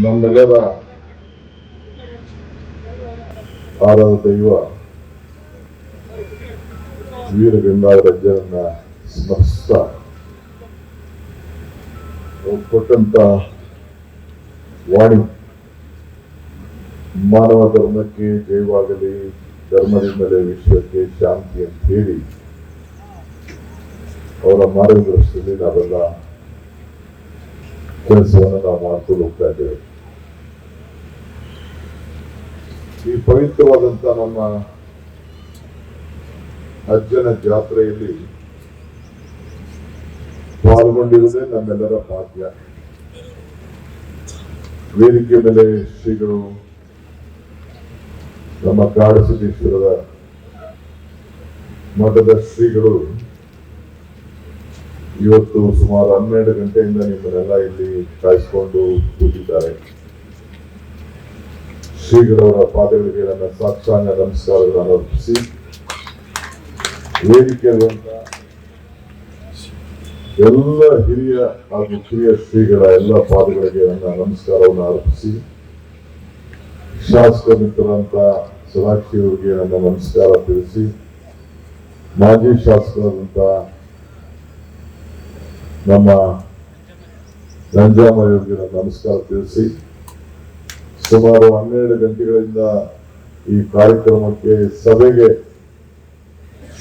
ನಮ್ಮೆಲ್ಲರ ಆರಾಧ ದೈವ ವೀರ ಗಂಗಾಧರಜ್ಜನನ್ನ ಸ್ಮರಿಸ್ತಾ ಕೊಟ್ಟಂತ ವಾಣಿ ಮಾನವ ಧರ್ಮಕ್ಕೆ ಜಯವಾಗಲಿ, ಧರ್ಮದಿಂದಲೇ ವಿಶ್ವಕ್ಕೆ ಶಾಂತಿ ಅಂತ ಹೇಳಿ ಅವರ ಮಾರ್ಗದರ್ಶನದಲ್ಲಿ ನಾವೆಲ್ಲ ಕೆಲಸವನ್ನು ನಾವು ಮಾಡ್ಕೊಂಡು ಹೋಗ್ತಾ ಇದ್ದೇವೆ. ಈ ಪವಿತ್ರವಾದಂತ ನಮ್ಮ ಅಜ್ಜನ ಜಾತ್ರೆಯಲ್ಲಿ ಪಾಲ್ಗೊಂಡಿರುವುದೇ ನಮ್ಮೆಲ್ಲರ ಭಾಗ್ಯ. ವೇದಿಕೆ ಮೇಲೆ ಶ್ರೀಗಳು ನಮ್ಮ ಕಾಡಸಿದ್ದೇಶ್ವರದ ಮಠದ ಶ್ರೀಗಳು ಇವತ್ತು ಸುಮಾರು 12 ಗಂಟೆಯಿಂದ ನಿಮ್ಮನ್ನೆಲ್ಲ ಇಲ್ಲಿ ಕಾಯಿಸಿಕೊಂಡು ಕೂತಿದ್ದಾರೆ. ಶ್ರೀಗಳವರ ಪಾದಗಳಿಗೆ ನನ್ನ ಸಾಕ್ಷಾಂಗ ನಮಸ್ಕಾರಗಳನ್ನು ಅರ್ಪಿಸಿ, ವೇದಿಕೆಯಲ್ಲಿರುವಂತ ಎಲ್ಲ ಹಿರಿಯ ಹಾಗೂ ಕಿರಿಯ ಶ್ರೀಗಳ ಎಲ್ಲ ಪಾದಗಳಿಗೆ ನನ್ನ ನಮಸ್ಕಾರವನ್ನು ಅರ್ಪಿಸಿ, ಶಾಸಕ ಮಿತ್ರರಂತ ಸದಾಕ್ಷಿ ಅವರಿಗೆ ನನ್ನ ನಮಸ್ಕಾರ ತಿಳಿಸಿ, ಮಾಜಿ ಶಾಸಕರಾದಂತ ನಮ್ಮ ನಂಜಾಮಯ್ಯವರಿಗೆ ನನ್ನ ನಮಸ್ಕಾರ ತಿಳಿಸಿ, ಸುಮಾರು 12 ಗಂಟೆಗಳಿಂದ ಈ ಕಾರ್ಯಕ್ರಮಕ್ಕೆ ಸಭೆಗೆ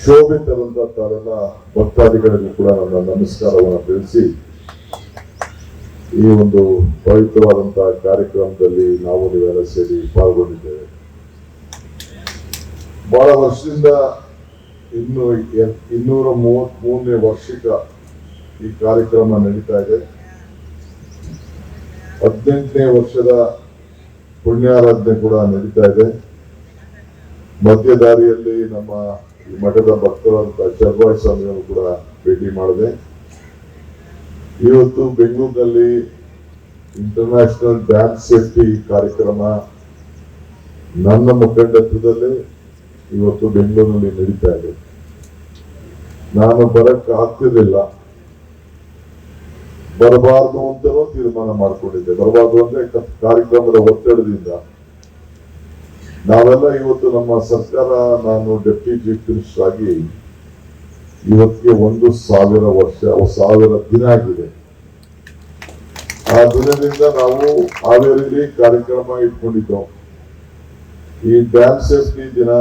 ಶೋಭೆ ತರಂತ ತಾವೆಲ್ಲ ಭಕ್ತಾದಿಗಳಿಗೂ ಕೂಡ ನನ್ನ ನಮಸ್ಕಾರವನ್ನು ತಿಳಿಸಿ, ಈ ಒಂದು ಪವಿತ್ರವಾದಂತಹ ಕಾರ್ಯಕ್ರಮದಲ್ಲಿ ನಾವು ನೀವೆಲ್ಲ ಸೇರಿ ಪಾಲ್ಗೊಂಡಿದ್ದೇವೆ. ಬಹಳ ವರ್ಷದಿಂದ 233ನೇ ವರ್ಷಿಕ ಈ ಕಾರ್ಯಕ್ರಮ ನಡೀತಾ ಇದೆ. 18ನೇ ವರ್ಷದ ಪುಣ್ಯಾರಾಧನೆ ಕೂಡ ನಡೀತಾ ಇದೆ. ಮಧ್ಯ ದಾರಿಯಲ್ಲಿ ನಮ್ಮ ಈ ಮಠದ ಭಕ್ತರಂತ ಚರ್ವಾಯ್ ಸ್ವಾಮಿಯನ್ನು ಕೂಡ ಭೇಟಿ ಮಾಡಿದೆ. ಇವತ್ತು ಬೆಂಗಳೂರಿನಲ್ಲಿ ಇಂಟರ್ನ್ಯಾಷನಲ್ ಡ್ಯಾಮ್ ಸೇಫ್ಟಿ ಕಾರ್ಯಕ್ರಮ ನನ್ನ ಮುಖಂಡತ್ವದಲ್ಲಿ ಇವತ್ತು ಬೆಂಗಳೂರಿನಲ್ಲಿ ನಡೀತಾ ಇದೆ. ನಾನು ಬರಕ್ಕೆ ಆಗ್ತಿರ್ಲಿಲ್ಲ, ಬರಬಾರ್ದು ಅಂತಲೂ ತೀರ್ಮಾನ ಮಾಡಿಕೊಂಡಿದ್ದೆ. ಬರಬಾರ್ದು ಅಂದ್ರೆ ಕಾರ್ಯಕ್ರಮದ ಒತ್ತಡದಿಂದ ನಾವೆಲ್ಲ ಇವತ್ತು ನಮ್ಮ ಸರ್ಕಾರ, ನಾನು ಡೆಪ್ಟಿ ಚೀಫ್ ಮಿನಿಸ್ಟರ್ ಆಗಿ ಇವತ್ತಿಗೆ 1,000 ದಿನ ಆಗಿದೆ. ಆ ದಿನದಿಂದ ನಾವು ಹಾವೇರಿಯಲ್ಲಿ ಕಾರ್ಯಕ್ರಮ ಇಟ್ಕೊಂಡಿದ್ದೆವು. ಈ ಡ್ಯಾಮ್ ಸೇಫ್ಟಿ ದಿನ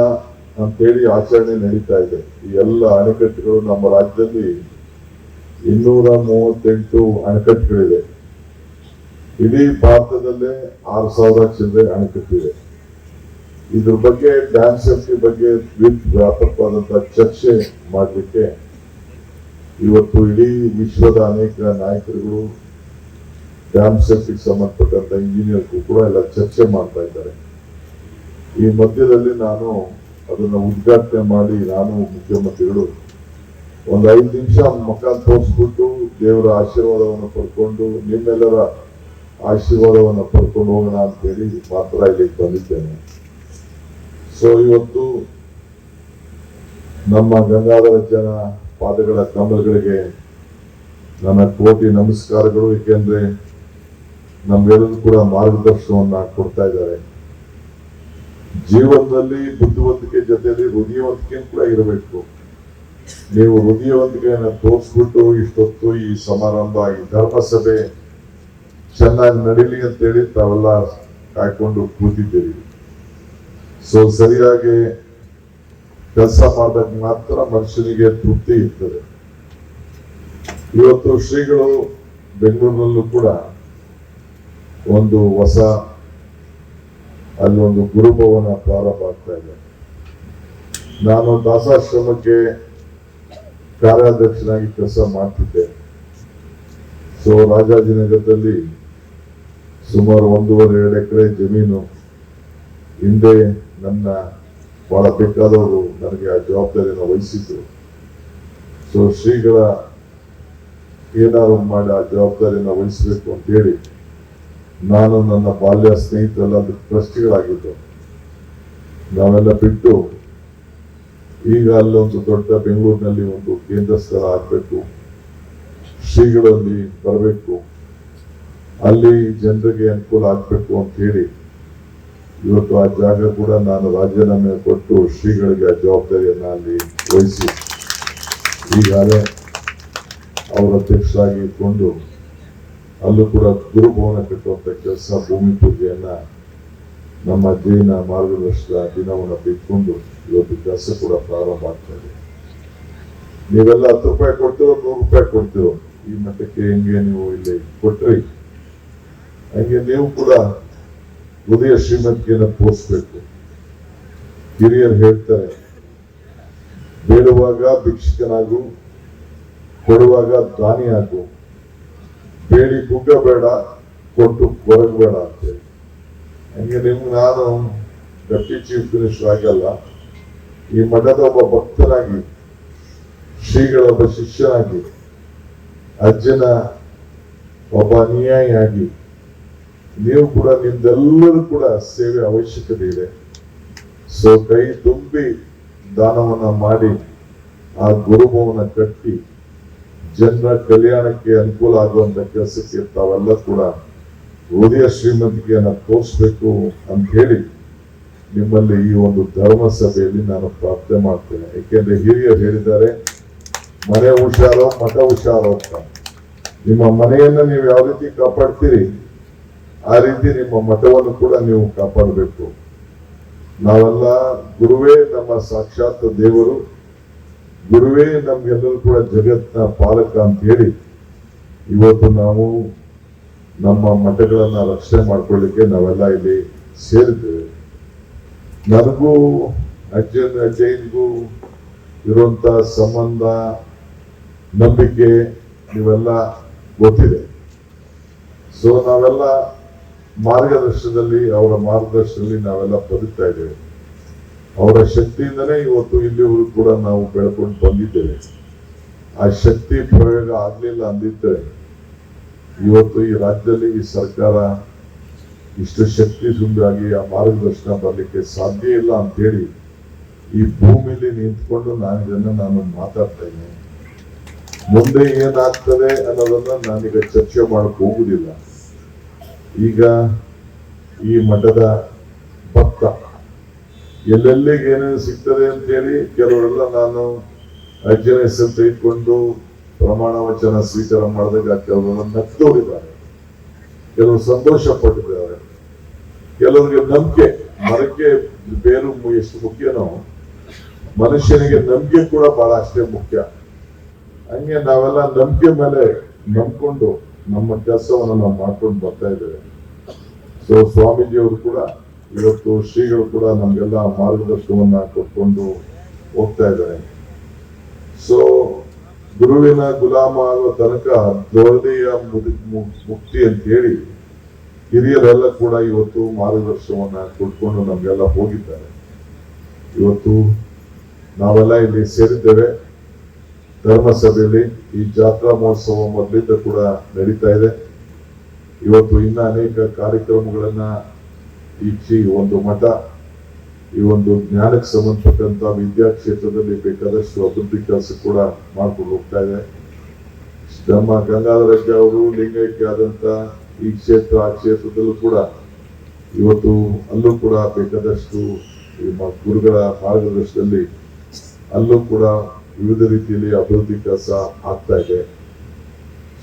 ಅಂತೇಳಿ ಆಚರಣೆ ನಡೀತಾ ಇದೆ. ಈ ಎಲ್ಲ ಅಣೆಕಟ್ಟುಗಳು ನಮ್ಮ ರಾಜ್ಯದಲ್ಲಿ 238 ಅಣೆಕಟ್ಟುಗಳಿದೆ. ಇಡೀ ಭಾರತದಲ್ಲೇ 6,000 ಚಿಲ್ಲರೆ ಅಣೆಕಟ್ಟಿದೆ. ಇದ್ರ ಬಗ್ಗೆ ಡ್ಯಾಮ್ ಸೇಫ್ಟಿ ಬಗ್ಗೆ ವ್ಯಾಪಕವಾದಂತಹ ಚರ್ಚೆ ಮಾಡಲಿಕ್ಕೆ ಇವತ್ತು ಇಡೀ ವಿಶ್ವದ ಅನೇಕ ನಾಯಕರುಗಳು, ಡ್ಯಾಮ್ ಸೇಫ್ಟಿಗೆ ಸಂಬಂಧಪಟ್ಟಂತ ಇಂಜಿನಿಯರ್ಗೂ ಕೂಡ ಎಲ್ಲ ಚರ್ಚೆ ಮಾಡ್ತಾ ಇದ್ದಾರೆ. ಈ ಮಧ್ಯದಲ್ಲಿ ನಾನು ಅದನ್ನ ಉದ್ಘಾಟನೆ ಮಾಡಿ, ನಾನು ಮುಖ್ಯಮಂತ್ರಿಗಳು ಒಂದು 5 ನಿಮಿಷ ಮುಖ ತೋರಿಸ್ಬಿಟ್ಟು ದೇವರ ಆಶೀರ್ವಾದವನ್ನು ಪಡ್ಕೊಂಡು, ನಿಮ್ಮೆಲ್ಲರ ಆಶೀರ್ವಾದವನ್ನು ಪಡ್ಕೊಂಡು ಹೋಗೋಣ ಅಂತೇಳಿ ಮಾತ್ರ ಇಲ್ಲಿಗೆ ಬಂದಿದ್ದೇನೆ. ಸೊ ಇವತ್ತು ನಮ್ಮ ಗಂಗಾಧರಜ್ಜನ ಪಾದಗಳ ಕಮಲಗಳಿಗೆ ನನ್ನ ಕೋಟಿ ನಮಸ್ಕಾರಗಳು. ಏಕೆಂದ್ರೆ ನಮ್ಗೆಲ್ಲರೂ ಕೂಡ ಮಾರ್ಗದರ್ಶನವನ್ನ ಕೊಡ್ತಾ ಇದ್ದಾರೆ. ಜೀವನದಲ್ಲಿ ಬುದ್ಧಿವಂತಿಕೆ ಜೊತೆಯಲ್ಲಿ ಹೃದಯವಂತಿಕೆ ಕೂಡ ಇರಬೇಕು. ನೀವು ಹೃದಯವಂತಿಕೆಯನ್ನು ತೋರಿಸ್ಬಿಟ್ಟು ಇಷ್ಟೊತ್ತು ಈ ಸಮಾರಂಭ, ಈ ಧರ್ಮಸಭೆ ಚೆನ್ನಾಗಿ ನಡೀಲಿ ಅಂತೇಳಿ ತಾವೆಲ್ಲ ಕಾಯ್ಕೊಂಡು ಕೂತಿದ್ದೀರಿ. ಸೊ ಸರಿಯಾಗಿ ಕೆಲಸ ಮಾಡಿದಾಗ ಮಾತ್ರ ಮನುಷ್ಯನಿಗೆ ತೃಪ್ತಿ ಇರ್ತದೆ. ಇವತ್ತು ಶ್ರೀಗಳು ಬೆಂಗಳೂರಿನಲ್ಲೂ ಕೂಡ ಒಂದು ಹೊಸ ಅಲ್ಲೊಂದು ಗುರುಭವನ ಪ್ರಾರಂಭ ಆಗ್ತಾ ಇದೆ. ನಾನು ದಾಸಾಶ್ರಮಕ್ಕೆ ಕಾರ್ಯಾಧ್ಯಕ್ಷನಾಗಿ ಕೆಲಸ ಮಾಡ್ತಿದ್ದೆ. ಸೊ ರಾಜಾಜಿನಗರದಲ್ಲಿ ಸುಮಾರು 1.5-2 ಎಕರೆ ಜಮೀನು ಹಿಂದೆ ನನ್ನ ಬಹಳ ಬೇಕಾದವರು ನನಗೆ ಆ ಜವಾಬ್ದಾರಿಯನ್ನು ವಹಿಸಿದ್ರು. ಸೊ ಶ್ರೀಗಳ ಏನಾದ್ರು ಮಾಡಿ ಆ ಜವಾಬ್ದಾರಿಯನ್ನು ವಹಿಸಬೇಕು ಅಂತೇಳಿ ನಾನು ನನ್ನ ಬಾಲ್ಯ ಸ್ನೇಹಿತರೆಲ್ಲ ಅದಕ್ಕೆ ಟ್ರಸ್ಟಿಗಳಾಗಿದ್ದು ನಾವೆಲ್ಲ ಬಿಟ್ಟು ಈಗ ಅಲ್ಲೊಂದು ದೊಡ್ಡ ಬೆಂಗಳೂರಿನಲ್ಲಿ ಒಂದು ಕೇಂದ್ರ ಸ್ಥಳ ಆಗಬೇಕು, ಶ್ರೀಗಳಲ್ಲಿ ಬರಬೇಕು, ಅಲ್ಲಿ ಜನರಿಗೆ ಅನುಕೂಲ ಆಗಬೇಕು ಅಂತ ಹೇಳಿ ಇವತ್ತು ಆ ಜಾಗ ಕೂಡ ನಾನು ರಾಜೀನಾಮೆ ಕೊಟ್ಟು ಶ್ರೀಗಳಿಗೆ ಆ ಜವಾಬ್ದಾರಿಯನ್ನು ಅಲ್ಲಿ ವಹಿಸಿ ಈಗಾಗಲೇ ಅವರ ಅಧ್ಯಕ್ಷರಾಗಿ ಇಟ್ಕೊಂಡು ಅಲ್ಲೂ ಕೂಡ ಗುರುಭವನ ಕಟ್ಟುವಂತ ಕೆಲಸ, ಭೂಮಿ ಪೂಜೆಯನ್ನ ನಮ್ಮ ಜೈನ ಮಾರ್ಗದರ್ಶನ ದಿನವನ್ನು ಬಿಟ್ಕೊಂಡು ಇವತ್ತು ಕೆಲಸ ಕೂಡ ಪ್ರಾರಂಭ ಆಗ್ತಾ ಇದೆ. ನೀವೆಲ್ಲ 10 ರೂಪಾಯಿ ಕೊಡ್ತಿರೋ 100 ರೂಪಾಯಿ ಕೊಡ್ತಿರೋ ಈ ಮಟ್ಟಕ್ಕೆ ಹೆಂಗೆ ನೀವು ಇಲ್ಲಿ ಕೊಟ್ರಿ, ಹಂಗೆ ನೀವು ಕೂಡ ಹೃದಯ ಶ್ರೀಮಂತಿಕೆಯನ್ನು ತೋರಿಸ್ಬೇಕು. ಹಿರಿಯರು ಹೇಳ್ತಾರೆ, ಬೇಡುವಾಗ ಭಿಕ್ಷಕನಾಗು, ಕೊಡುವಾಗ ದಾನಿಯಾಗು, ಬೇಡಿ ಕುಗ್ಗಬೇಡ, ಕೊಟ್ಟು ಕೊರಗಬೇಡ ಅಂತೇಳಿ. ಹಂಗೆ ನಿಮ್ಗೆ ನಾನು ಡೆಪ್ಟಿ ಚೀಫ್ ಮಿನಿಸ್ಟರ್ ಆಗಲ್ಲ, ಈ ಮಠದ ಒಬ್ಬ ಭಕ್ತನಾಗಿ, ಶ್ರೀಗಳ ಒಬ್ಬ ಶಿಷ್ಯನಾಗಿ, ಅಜ್ಜನ ಒಬ್ಬ ಅನುಯಾಯಿಯಾಗಿ ನೀವು ಕೂಡ ನಿಮ್ದೆಲ್ಲರೂ ಕೂಡ ಸೇವೆ ಅವಶ್ಯಕತೆ ಇದೆ. ಸೊ ಕೈ ತುಂಬಿ ದಾನವನ್ನ ಮಾಡಿ ಆ ಗುರುಭವನ ಕಟ್ಟಿ ಜನರ ಕಲ್ಯಾಣಕ್ಕೆ ಅನುಕೂಲ ಆಗುವಂತ ಕೆಲಸಕ್ಕೆ ತಾವೆಲ್ಲ ಕೂಡ ಹೃದಯ ಶ್ರೀಮಂತಿಕೆಯನ್ನು ತೋರಿಸ್ಬೇಕು ಅಂತ ಹೇಳಿ ನಿಮ್ಮಲ್ಲಿ ಈ ಒಂದು ಧರ್ಮ ಸಭೆಯಲ್ಲಿ ನಾನು ಪ್ರಾರ್ಥನೆ ಮಾಡ್ತೇನೆ. ಏಕೆಂದ್ರೆ ಹಿರಿಯರು ಹೇಳಿದ್ದಾರೆ, ಮನೆ ಹುಷಾರೋ ಮಠ ಹುಷಾರೋ ಅಂತ. ನಿಮ್ಮ ಮನೆಯನ್ನ ನೀವು ಯಾವ ರೀತಿ ಕಾಪಾಡ್ತೀರಿ ಆ ರೀತಿ ನಿಮ್ಮ ಮಠವನ್ನು ಕೂಡ ನೀವು ಕಾಪಾಡಬೇಕು. ನಾವೆಲ್ಲ ಗುರುವೇ ನಮ್ಮ ಸಾಕ್ಷಾತ್ ದೇವರು, ಗುರುವೇ ನಮ್ಗೆಲ್ಲರೂ ಕೂಡ ಜಗತ್ನ ಪಾಲಕ ಅಂತ ಹೇಳಿ ಇವತ್ತು ನಾವು ನಮ್ಮ ಮಠಗಳನ್ನ ರಕ್ಷಣೆ ಮಾಡ್ಕೊಳ್ಳಿಕ್ಕೆ ನಾವೆಲ್ಲ ಇಲ್ಲಿ ಸೇರಿದ್ದೇವೆ. ನನಗೂ ಅಜ್ಜನಿಗೂ ಇರುವಂತ ಸಂಬಂಧ, ನಂಬಿಕೆ ನೀವೆಲ್ಲ ಗೊತ್ತಿದೆ. ಸೊ ನಾವೆಲ್ಲ ಮಾರ್ಗದರ್ಶನದಲ್ಲಿ, ಅವರ ಮಾರ್ಗದರ್ಶನದಲ್ಲಿ ನಾವೆಲ್ಲ ಬದುಕ್ತಾ ಇದ್ದೇವೆ. ಅವರ ಶಕ್ತಿಯಿಂದನೇ ಇವತ್ತು ಇಲ್ಲಿವರೆಗೂ ಕೂಡ ನಾವು ಬೆಳ್ಕೊಂಡು ಬಂದಿದ್ದೇವೆ. ಆ ಶಕ್ತಿ ಪ್ರಯೋಗ ಆಗ್ಲಿಲ್ಲ ಅಂದಿದ್ರೆ ಇವತ್ತು ಈ ರಾಜ್ಯದಲ್ಲಿ ಈ ಸರ್ಕಾರ ಇಷ್ಟು ಶಕ್ತಿ ಸುಂದರಾಗಿ ಆ ಮಾರ್ಗದರ್ಶನ ಬರಲಿಕ್ಕೆ ಸಾಧ್ಯ ಇಲ್ಲ ಅಂತ ಹೇಳಿ ಈ ಭೂಮಿಲಿ ನಿಂತ್ಕೊಂಡು ನಾನು ಮಾತಾಡ್ತಾ ಇದ್ದೇನೆ. ಮುಂದೆ ಏನಾಗ್ತದೆ ಅನ್ನೋದನ್ನ ನಾನೀಗ ಚರ್ಚೆ ಮಾಡಕ್ ಹೋಗುದಿಲ್ಲ. ಈಗ ಈ ಮಠದ ಭಕ್ತ ಎಲ್ಲೆಲ್ಲಿಗೆ ಏನೇನು ಸಿಗ್ತದೆ ಅಂತೇಳಿ ಕೆಲವರೆಲ್ಲ ನಾನು ಅಜ್ಜನ ಹೆಸರು ತೆಗೆದುಕೊಂಡು ಪ್ರಮಾಣ ವಚನ ಸ್ವೀಕಾರ ಮಾಡಿದಾಗ ಕೆಲವರೆಲ್ಲ ನಗ್ತೋಗಿದ್ದಾರೆ, ಕೆಲವರು ಸಂತೋಷ ಪಟ್ಟಿದ್ದಾರೆ, ಕೆಲವರಿಗೆ ನಂಬಿಕೆ, ಮರಕ್ಕೆ ಬೇರು ಎಷ್ಟು ಮುಖ್ಯನೋ ಮನುಷ್ಯನಿಗೆ ನಂಬಿಕೆ ಕೂಡ ಬಹಳ ಅಷ್ಟೇ ಮುಖ್ಯ. ಹಂಗೆ ನಾವೆಲ್ಲ ನಂಬಿಕೆ ಮೇಲೆ ನಂಬ್ಕೊಂಡು ನಮ್ಮ ಕೆಲಸವನ್ನು ನಾವು ಮಾಡ್ಕೊಂಡು ಬರ್ತಾ ಇದ್ದೇವೆ. ಸೊ ಸ್ವಾಮೀಜಿಯವರು ಕೂಡ ಇವತ್ತು ಶ್ರೀಗಳು ಕೂಡ ನಮ್ಗೆಲ್ಲ ಮಾರ್ಗದರ್ಶನವನ್ನ ಕೊಟ್ಕೊಂಡು ಹೋಗ್ತಾ ಇದ್ದಾರೆ. ಸೊ ಗುರುವಿನ ಗುಲಾಮ ಆಗೋ ತನಕ ದೊರೆಯ ಮುಕ್ತಿ ಅಂತ ಹೇಳಿ ಹಿರಿಯರೆಲ್ಲ ಕೂಡ ಇವತ್ತು ಮಾರ್ಗದರ್ಶನವನ್ನ ಕೊಟ್ಕೊಂಡು ನಮ್ಗೆಲ್ಲ ಹೋಗಿದ್ದಾರೆ. ಇವತ್ತು ನಾವೆಲ್ಲ ಇಲ್ಲಿ ಸೇರಿದ್ದೇವೆ ಧರ್ಮಸಭೆಯಲ್ಲಿ. ಈ ಜಾತ್ರಾ ಮಹೋತ್ಸವ ಮೊದಲಿಂದ ಕೂಡ ನಡೀತಾ ಇದೆ. ಇವತ್ತು ಇನ್ನ ಅನೇಕ ಕಾರ್ಯಕ್ರಮಗಳನ್ನ ಈ ಒಂದು ಮಠ, ಈ ಒಂದು ಜ್ಞಾನಕ್ಕೆ ಸಂಬಂಧಪಟ್ಟಂತ ವಿದ್ಯಾಕ್ಷೇತ್ರದಲ್ಲಿ ಬೇಕಾದಷ್ಟು ಅಭಿವೃದ್ಧಿ ಕೆಲಸ ಕೂಡ ಮಾಡ್ಕೊಂಡು ಹೋಗ್ತಾ ಇದೆ. ನಮ್ಮ ಗಂಗಾಧರಜ್ಜ ಅವರು ಲಿಂಗೈಕ್ಯ ಆದಂತ ಈ ಕ್ಷೇತ್ರ, ಆ ಕ್ಷೇತ್ರದಲ್ಲೂ ಕೂಡ ಇವತ್ತು ಅಲ್ಲೂ ಕೂಡ ಬೇಕಾದಷ್ಟು ಗುರುಗಳ ಮಾರ್ಗದರ್ಶನದಲ್ಲಿ ಅಲ್ಲೂ ಕೂಡ ವಿವಿಧ ರೀತಿಯಲ್ಲಿ ಅಭಿವೃದ್ಧಿ ಕೆಲಸ ಆಗ್ತಾ ಇದೆ.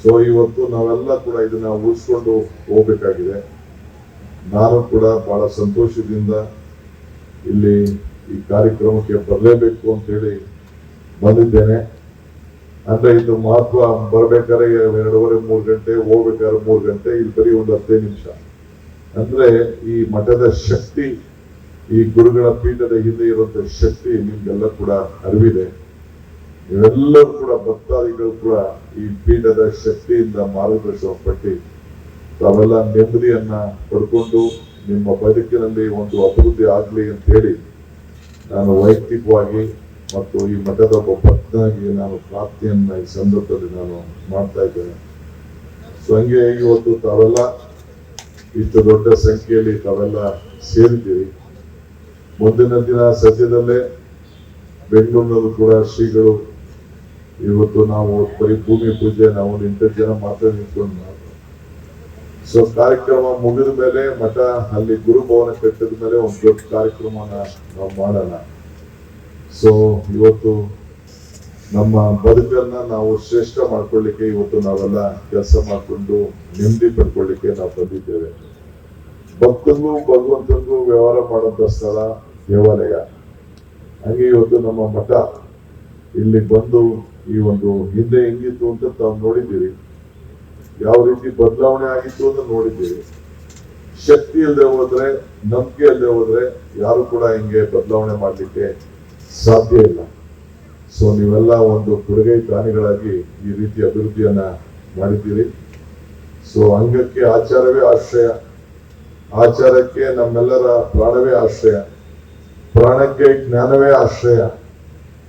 ಸೊ ಇವತ್ತು ನಾವೆಲ್ಲ ಕೂಡ ಇದನ್ನ ಉಳಿಸ್ಕೊಂಡು ಹೋಗ್ಬೇಕಾಗಿದೆ. ನಾನು ಕೂಡ ಬಹಳ ಸಂತೋಷದಿಂದ ಇಲ್ಲಿ ಈ ಕಾರ್ಯಕ್ರಮಕ್ಕೆ ಬರಲೇಬೇಕು ಅಂತ ಹೇಳಿ ಬಂದಿದ್ದೇನೆ. ಅಂದ್ರೆ ಇದು ಮಹತ್ವ, ಬರ್ಬೇಕಾದ್ರೆ 2:30-3 ಗಂಟೆ, ಹೋಗ್ಬೇಕಾದ್ರೆ 3 ಗಂಟೆ, ಇಲ್ಲಿ ಬರೀ ಒಂದು 15 ನಿಮಿಷ. ಅಂದ್ರೆ ಈ ಮಠದ ಶಕ್ತಿ, ಈ ಗುರುಗಳ ಪೀಠದ ಹಿಂದೆ ಇರುವಂತ ಶಕ್ತಿ ನಿಮ್ಗೆಲ್ಲ ಕೂಡ ಅರಿವಿದೆ. ನೀವೆಲ್ಲರೂ ಕೂಡ ಭಕ್ತಾದಿಗಳು ಕೂಡ ಈ ಪೀಠದ ಶಕ್ತಿಯಿಂದ ಮಾರ್ಗದರ್ಶನ ಪಟ್ಟಿ ತಾವೆಲ್ಲ ನೆಮ್ಮದಿಯನ್ನ ಪಡ್ಕೊಂಡು ನಿಮ್ಮ ಬದುಕಿನಲ್ಲಿ ಒಂದು ಅಭಿವೃದ್ಧಿ ಆಗ್ಲಿ ಅಂತ ಹೇಳಿ ನಾನು ವೈಯಕ್ತಿಕವಾಗಿ ಮತ್ತು ಈ ಮಠದ ಒಬ್ಬ ಭಕ್ತನಾಗಿ ನಾನು ಪ್ರಾರ್ಥನೆಯನ್ನ ಈ ಸಂದರ್ಭದಲ್ಲಿ ನಾನು ಮಾಡ್ತಾ ಇದ್ದೇನೆ. ಸೊ ಹಂಗೆ ಇವತ್ತು ತಾವೆಲ್ಲ ಇಷ್ಟು ದೊಡ್ಡ ಸಂಖ್ಯೆಯಲ್ಲಿ ತಾವೆಲ್ಲ ಸೇರಿದ್ದೀರಿ. ಮುಂದಿನ ದಿನ ಸದ್ಯದಲ್ಲೇ ಬೆಂಗಳೂರಿನಲ್ಲೂ ಕೂಡ ಶ್ರೀಗಳು ಇವತ್ತು ನಾವು ಬರೀ ಭೂಮಿ ಪೂಜೆ ನಾವು 8 ಜನ ಮಾತ್ರ ನಿಂತ್ಕೊಂಡು ಸೊ ಕಾರ್ಯಕ್ರಮ ಮುಗಿದ ಮೇಲೆ ಮಠ ಅಲ್ಲಿ ಗುರುಭವನ ಕಟ್ಟಿದ ಮೇಲೆ ಒಂದು ದೊಡ್ಡ ಕಾರ್ಯಕ್ರಮನ ನಾವು ಮಾಡೋಣ. ಸೊ ಇವತ್ತು ನಮ್ಮ ಬದುಕನ್ನ ನಾವು ಶ್ರೇಷ್ಠ ಮಾಡ್ಕೊಳ್ಳಿಕ್ಕೆ ಇವತ್ತು ನಾವೆಲ್ಲ ಕೆಲಸ ಮಾಡಿಕೊಂಡು ನೆಮ್ಮದಿ ಪಡ್ಕೊಳ್ಳಿಕ್ಕೆ ನಾವು ಬಂದಿದ್ದೇವೆ. ಭಕ್ತಂಗೂ ಭಗವಂತನಿಗೂ ವ್ಯವಹಾರ ಮಾಡುವಂತ ಸ್ಥಳ ದೇವಾಲಯ. ಹಾಗೆ ಇವತ್ತು ನಮ್ಮ ಮಠ ಇಲ್ಲಿ ಬಂದು ಈ ಒಂದು ಹಿಂದೆ ಹೆಂಗಿತ್ತು ಅಂತ ತಾವು ನೋಡಿದ್ದೀರಿ, ಯಾವ ರೀತಿ ಬದಲಾವಣೆ ಆಗಿತ್ತು ಅಂತ ನೋಡಿದ್ದೀರಿ. ಶಕ್ತಿ ಇಲ್ಲದೆ ಹೋದ್ರೆ, ನಂಬಿಕೆ ಇಲ್ಲದೆ ಹೋದ್ರೆ ಯಾರು ಕೂಡ ಹಿಂಗೆ ಬದಲಾವಣೆ ಮಾಡ್ಲಿಕ್ಕೆ ಸಾಧ್ಯ ಇಲ್ಲ. ಸೊ ನೀವೆಲ್ಲ ಒಂದು ಕೊಡುಗೈ ದಾನಿಗಳಾಗಿ ಈ ರೀತಿ ಅಭಿವೃದ್ಧಿಯನ್ನ ಮಾಡಿದ್ದೀರಿ. ಸೊ ಅಂಗಕ್ಕೆ ಆಚಾರವೇ ಆಶ್ರಯ, ಆಚಾರಕ್ಕೆ ನಮ್ಮೆಲ್ಲರ ಪ್ರಾಣವೇ ಆಶ್ರಯ, ಪ್ರಾಣಕ್ಕೆ ಜ್ಞಾನವೇ ಆಶ್ರಯ,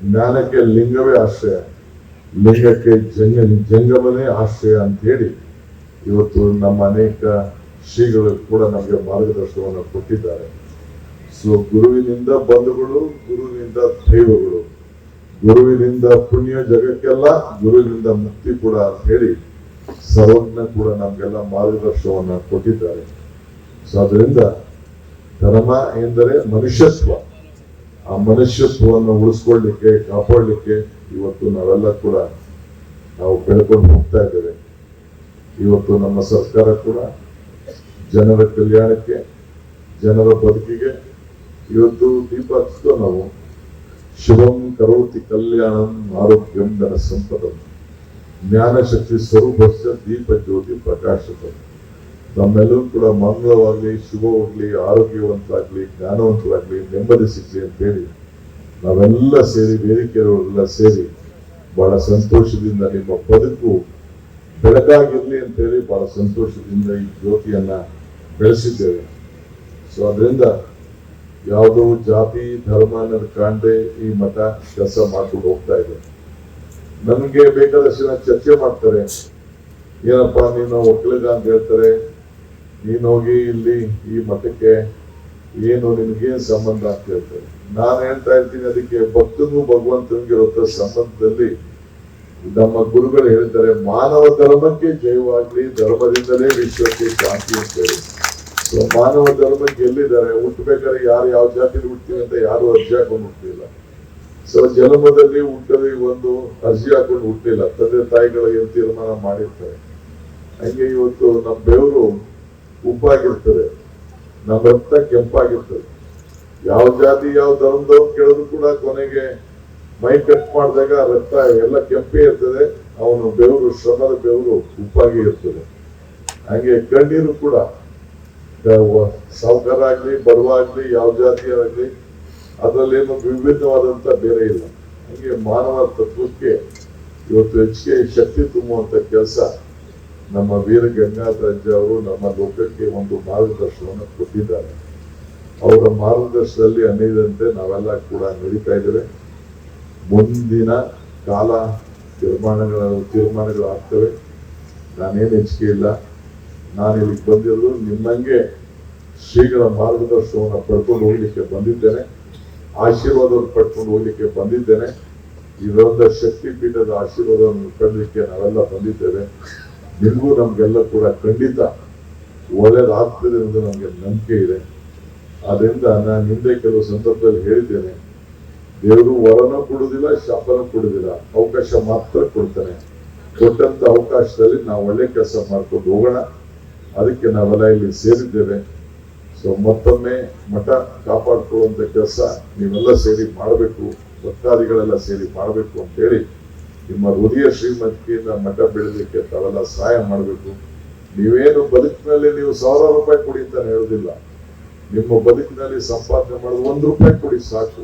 ಜ್ಞಾನಕ್ಕೆ ಲಿಂಗವೇ ಆಶ್ರಯ, ಲಿಂಗಕ್ಕೆ ಜಂಗಮನೇ ಆಶ್ರಯ ಅಂತ ಹೇಳಿ ಇವತ್ತು ನಮ್ಮ ಅನೇಕ ಶ್ರೀಗಳು ಕೂಡ ನಮಗೆ ಮಾರ್ಗದರ್ಶನವನ್ನು ಕೊಟ್ಟಿದ್ದಾರೆ. ಸೊ ಗುರುವಿನಿಂದ ಬಂಧುಗಳು, ಗುರುವಿನಿಂದ ದೈವಗಳು, ಗುರುವಿನಿಂದ ಪುಣ್ಯ ಜಗಕ್ಕೆಲ್ಲ, ಗುರುವಿನಿಂದ ಮುಕ್ತಿ ಕೂಡ ಅಂತ ಹೇಳಿ ಸರ್ವಜ್ಞ ಕೂಡ ನಮ್ಗೆಲ್ಲ ಮಾರ್ಗದರ್ಶನವನ್ನ ಕೊಟ್ಟಿದ್ದಾರೆ. ಸೊ ಅದರಿಂದ ಧರ್ಮ ಎಂದರೆ ಮನುಷ್ಯತ್ವ. ಆ ಮನುಷ್ಯತ್ವವನ್ನು ಉಳಿಸ್ಕೊಳ್ಳಿಕ್ಕೆ, ಕಾಪಾಡಲಿಕ್ಕೆ ಇವತ್ತು ನಾವೆಲ್ಲ ಕೂಡ ನಾವು ಬೆಳ್ಕೊಂಡು ಹೋಗ್ತಾ ಇದ್ದೇವೆ. ಇವತ್ತು ನಮ್ಮ ಸರ್ಕಾರ ಕೂಡ ಜನರ ಕಲ್ಯಾಣಕ್ಕೆ, ಜನರ ಬದುಕಿಗೆ ಇವತ್ತು ದೀಪ ಹಚ್ಚಿತು. ನಾವು ಶಿವಂ ಕರೋತಿ ಕಲ್ಯಾಣಂ ಆರೋಗ್ಯಂ ಧನ ಸಂಪದಂ ಜ್ಞಾನ ಶಕ್ತಿ ಸ್ವರೂಪಸ್ಯ ದೀಪ ಜ್ಯೋತಿ ಪ್ರಕಾಶತ. ನಮ್ಮೆಲ್ಲರೂ ಕೂಡ ಮಂಗಳವಾಗ್ಲಿ, ಶುಭವಾಗ್ಲಿ, ಆರೋಗ್ಯವಂತರಾಗ್ಲಿ, ಜ್ಞಾನವಂತರಾಗ್ಲಿ, ನೆಮ್ಮದಿ ಸಿಗ್ಲಿ ಅಂತ ಹೇಳಿ ನಾವೆಲ್ಲ ಸೇರಿ, ವೇದಿಕೆಯವರೆಲ್ಲ ಸೇರಿ ಬಹಳ ಸಂತೋಷದಿಂದ ನಿಮ್ಮ ಬದುಕು ಬೆಳಕಾಗಿರ್ಲಿ ಅಂತ ಹೇಳಿ ಬಹಳ ಸಂತೋಷದಿಂದ ಈ ಜ್ಯೋತಿಯನ್ನ ಬೆಳೆಸಿದ್ದೇವೆ. ಸೊ ಅದರಿಂದ ಯಾವುದೋ ಜಾತಿ ಧರ್ಮ ಅನ್ನೋದು ಕಾಣದೆ ಈ ಮಠ ಕೆಲಸ ಮಾಡ್ಕೊಂಡು ಹೋಗ್ತಾ ಇದೆ. ನನ್ಗೆ ಬೇಕಾದಷ್ಟು ಜನ ಚರ್ಚೆ ಮಾಡ್ತಾರೆ, ಏನಪ್ಪಾ ನೀನು ಒಕ್ಕಲಿಗ ಅಂತ ಹೇಳ್ತಾರೆ, ನೀನ್ ಹೋಗಿ ಇಲ್ಲಿ ಈ ಮಠಕ್ಕೆ ಏನು ನಿನ್ಗೇನ್ ಸಂಬಂಧ ಅಂತ ಹೇಳ್ತಾರೆ. ನಾನು ಹೇಳ್ತಾ ಇರ್ತೀನಿ, ಅದಕ್ಕೆ ಭಕ್ತನಿಗೂ ಭಗವಂತನಿಗೆ ಇರೋ ಸಂಬಂಧದಲ್ಲಿ ನಮ್ಮ ಗುರುಗಳು ಹೇಳ್ತಾರೆ, ಮಾನವ ಧರ್ಮಕ್ಕೆ ಜಯವಾಗ್ಲಿ, ಧರ್ಮದಿಂದಲೇ ವಿಶ್ವಕ್ಕೆ ಶಾಂತಿ ಅಂತ ಹೇಳಿ. ಸೊ ಮಾನವ ಧರ್ಮಕ್ಕೆ ಎಲ್ಲಿದ್ದಾರೆ? ಹುಟ್ಟಬೇಕಾದ್ರೆ ಯಾರು ಯಾವ ಜಾತಿಲಿ ಹುಡ್ತೀವಿ ಅಂತ ಯಾರು ಅರ್ಜಿ ಹಾಕೊಂಡು ಹುಟ್ಟಿಲ್ಲ. ಸೊ ಜನ್ಮದಲ್ಲಿ ಹುಟ್ಟೋದು ಒಂದು ಅರ್ಜಿ ಹಾಕೊಂಡು ಹುಟ್ಟಿಲ್ಲ, ತಂದೆ ತಾಯಿಗಳು ಏನ್ ತೀರ್ಮಾನ ಮಾಡಿರ್ತಾರೆ. ಹಂಗೆ ಇವತ್ತು ನಮ್ಮ ಬೆವರು ಉಪ್ಪಾಗಿರ್ತದೆ, ನಮ್ಮ ರಕ್ತ ಕೆಂಪಾಗಿರ್ತದೆ. ಯಾವ ಜಾತಿ ಯಾವ ಧರ್ಮದವ್ರು ಕೇಳಿದ್ರು ಕೂಡ ಕೊನೆಗೆ ಮೈ ಕಟ್ ಮಾಡಿದಾಗ ರಕ್ತ ಎಲ್ಲ ಕೆಂಪೇ ಇರ್ತದೆ, ಅವನು ಬೆವರು, ಶ್ರಮದ ಬೆವರು ಉಪ್ಪಾಗಿ ಇರ್ತದೆ. ಹಂಗೆ ಕಣ್ಣೀರು ಕೂಡ ಸಾವುಕಾರ ಆಗ್ಲಿ, ಬಡವ ಆಗ್ಲಿ, ಯಾವ ಜಾತಿಯಾಗ್ಲಿ ಅದರಲ್ಲೇನು ವಿಭಿನ್ನವಾದಂತ ಬೇರೆ ಇಲ್ಲ. ಹಂಗೆ ಮಾನವ ತತ್ವಕ್ಕೆ ಇವತ್ತು ಹೆಚ್ಚಿಗೆ ಶಕ್ತಿ ತುಂಬುವಂತ ಕೆಲಸ ನಮ್ಮ ವೀರ ಗಂಗಾಧರಜ್ಜ ಅವರು ನಮ್ಮ ಲೋಕಕ್ಕೆ ಒಂದು ಮಾರ್ಗದರ್ಶನವನ್ನು ಕೊಟ್ಟಿದ್ದಾರೆ. ಅವರ ಮಾರ್ಗದರ್ಶನದಲ್ಲಿ ಅನೇದಂತೆ ನಾವೆಲ್ಲ ಕೂಡ ನಡೀತಾ ಇದ್ದೇವೆ. ಮುಂದಿನ ಕಾಲ ತೀರ್ಮಾನಗಳು ಆಗ್ತವೆ. ನಾನೇನು ಹೆಚ್ಚಿಗೆ ಇಲ್ಲ. ನಾನು ಇಲ್ಲಿಗೆ ಬಂದಿರೋದು ನಿಮ್ಮಂಗೆ ಶ್ರೀಗಳ ಮಾರ್ಗದರ್ಶನವನ್ನು ಪಡ್ಕೊಂಡು ಹೋಗ್ಲಿಕ್ಕೆ ಬಂದಿದ್ದೇನೆ, ಆಶೀರ್ವಾದವನ್ನು ಪಡ್ಕೊಂಡು ಹೋಗ್ಲಿಕ್ಕೆ ಬಂದಿದ್ದೇನೆ. ಇದೊಂದು ಶಕ್ತಿ ಪೀಠದ ಆಶೀರ್ವಾದವನ್ನು ಪಡಲಿಕ್ಕೆ ನಾವೆಲ್ಲ ಬಂದಿದ್ದೇವೆ. ನಿಮಗೂ ನಮ್ಗೆಲ್ಲ ಕೂಡ ಖಂಡಿತ ಒಳ್ಳೇದಾಗ್ತದೆ ಅನ್ನೋದು ನಮಗೆ ನಂಬಿಕೆ ಇದೆ. ಆದ್ರಿಂದ ನಾನು ಹಿಂದೆ ಕೆಲವು ಸಂದರ್ಭದಲ್ಲಿ ಹೇಳಿದ್ದೇನೆ, ದೇವರು ವರನೂ ಕೊಡುವುದಿಲ್ಲ, ಶಾಪನೂ ಕೊಡುವುದಿಲ್ಲ, ಅವಕಾಶ ಮಾತ್ರ ಕೊಡ್ತಾನೆ. ಕೊಟ್ಟಂತ ಅವಕಾಶದಲ್ಲಿ ನಾವು ಒಳ್ಳೆ ಕೆಲಸ ಮಾಡ್ಕೊಂಡು ಹೋಗೋಣ. ಅದಕ್ಕೆ ನಾವೆಲ್ಲ ಇಲ್ಲಿ ಸೇರಿದ್ದೇವೆ. ಸೊ ಮತ್ತೊಮ್ಮೆ ಮಠ ಕಾಪಾಡ್ಕೊಳ್ಳುವಂತ ಕೆಲಸ ನೀವೆಲ್ಲ ಸೇರಿ ಮಾಡಬೇಕು, ಭಕ್ತಾದಿಗಳೆಲ್ಲ ಸೇರಿ ಮಾಡಬೇಕು ಅಂತ ಹೇಳಿ, ನಿಮ್ಮ ಹೃದಯ ಶ್ರೀಮಂತಿಕೆಯಿಂದ ಮಠ ಬೆಳೆದಕ್ಕೆ ತಾವೆಲ್ಲ ಸಹಾಯ ಮಾಡಬೇಕು. ನೀವೇನು ಬದುಕಿನಲ್ಲಿ ನೀವು 1000 ರೂಪಾಯಿ ಕೊಡಿ ಅಂತ ಹೇಳುದಿಲ್ಲ. ನಿಮ್ಮ ಬದುಕಿನಲ್ಲಿ ಸಂಪಾದನೆ ಮಾಡೋದು 1 ರೂಪಾಯಿ ಕೊಡಿ ಸಾಕು,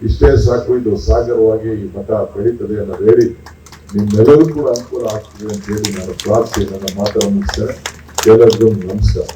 ಇಷ್ಟೇ ಸಾಕು. ಇದು ಸಾಗರವಾಗಿ ಈ ಮಠ ಬೆಳೀತದೆ ಅನ್ನೋದು ಹೇಳಿ ನಿಮ್ಮೆಲ್ಲರೂ ಕೂಡ ಅನುಕೂಲ ಆಗ್ತದೆ ಅಂತ ಹೇಳಿ ನಾನು ಪ್ರಾರ್ಥನೆ ನನ್ನ ಮಾತನ್ನು ಮುಗಿಸ್ತೇನೆ. ಎಲ್ಲರಿಗೂ ನಮಸ್ಕಾರ.